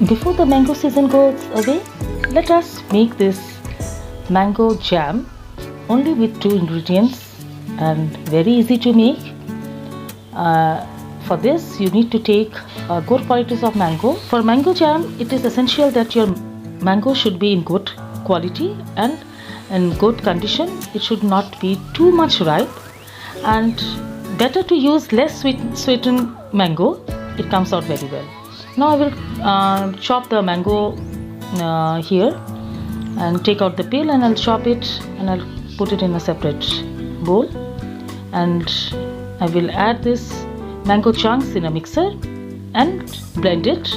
Before the mango season goes away, let us make this mango jam only with 2 ingredients and very easy to make. For this you need to take good qualities of mango. For mango jam, it is essential that your mango should be in good quality and in good condition. It should not be too much ripe, and better to use less sweetened mango. It comes out very well. Now I will chop the mango here and take out the peel, and I'll chop it and I'll put it in a separate bowl, and I will add this mango chunks in a mixer and blend it.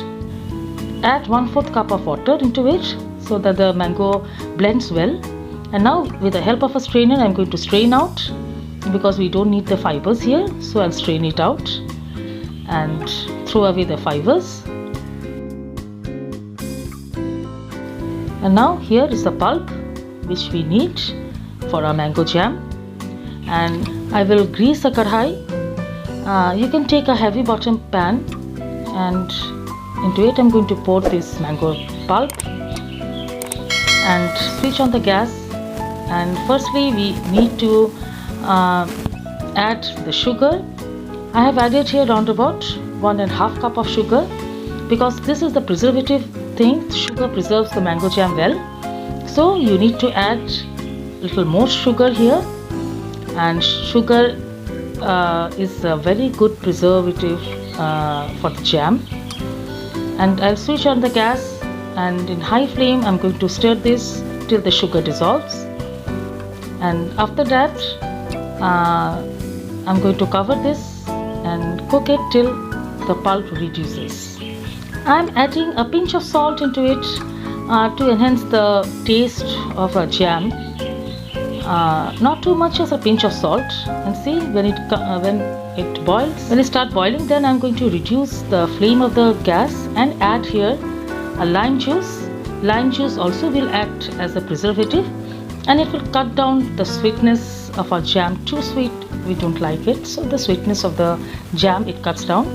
Add 1/4 cup of water into it so that the mango blends well. And now with the help of a strainer, I'm going to strain out, because we don't need the fibers here, so I'll strain it out and throw away the fibers. And now here is the pulp which we need for our mango jam, and I will grease a kadhai. You can take a heavy bottom pan, and into it I'm going to pour this mango pulp and switch on the gas. And firstly we need to add the sugar. I have added here around about 1.5 cup of sugar, because this is the preservative thing. Sugar preserves the mango jam well, so you need to add little more sugar here. And sugar is a very good preservative for the jam. And I'll switch on the gas, and in high flame I'm going to stir this till the sugar dissolves. And after that I'm going to cover this and cook it till the pulp reduces. I'm adding a pinch of salt into it to enhance the taste of a jam. Not too much as a pinch of salt. And see, when it boils, when it starts boiling, then I'm going to reduce the flame of the gas and add here a lime juice. Lime juice also will act as a preservative, and it will cut down the sweetness of our jam. Too sweet, we don't like it, so the sweetness of the jam, it cuts down.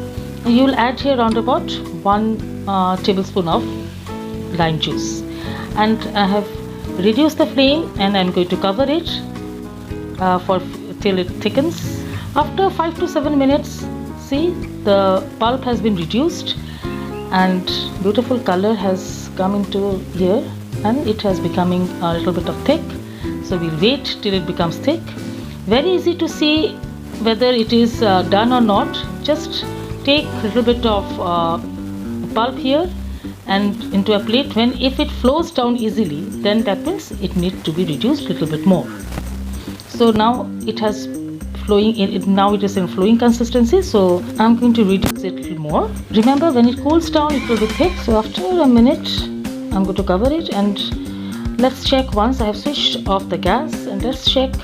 And you will add here around about 1 tablespoon of lime juice, and I have reduced the flame, and I'm going to cover it till it thickens. After 5 to 7 minutes, see, the pulp has been reduced and beautiful color has come into here, and it has becoming a little bit of thick. So we'll wait till it becomes thick. Very easy to see whether it is done or not. Just take a little bit of pulp here and into a plate. If it flows down easily, then that means it needs to be reduced a little bit more. So now it has flowing in, now it is in flowing consistency, so I'm going to reduce it a little more. Remember, when it cools down it will be thick. So after a minute I'm going to cover it, and let's check once. I have switched off the gas, and let's check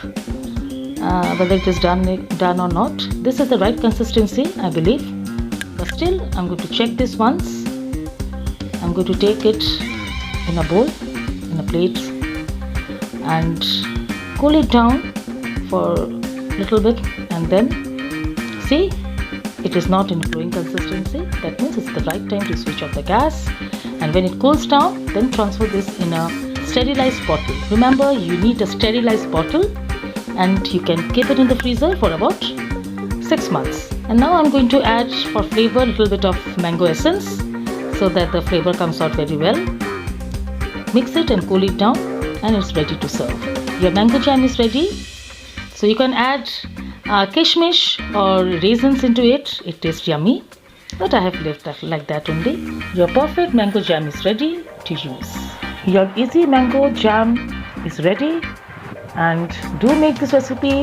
whether it is done or not. This is the right consistency, I believe, but still I'm going to check this once. I'm going to take it in a bowl, in a plate, and cool it down for a little bit, and then see, it is not in flowing consistency. That means it's the right time to switch off the gas, and when it cools down, then transfer this in a sterilized bottle. Remember, you need a sterilized bottle, and you can keep it in the freezer for about 6 months. And now I'm going to add for flavor a little bit of mango essence, so that the flavor comes out very well. Mix it and cool it down, and it's ready to serve. Your mango jam is ready. So you can add kishmish or raisins into it. It tastes yummy, but I have left that like that only. Your perfect mango jam is ready to use. Your easy mango jam is ready, and do make this recipe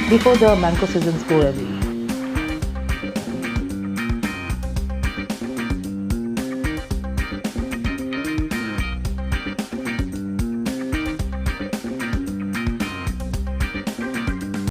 before the mango seasons go away.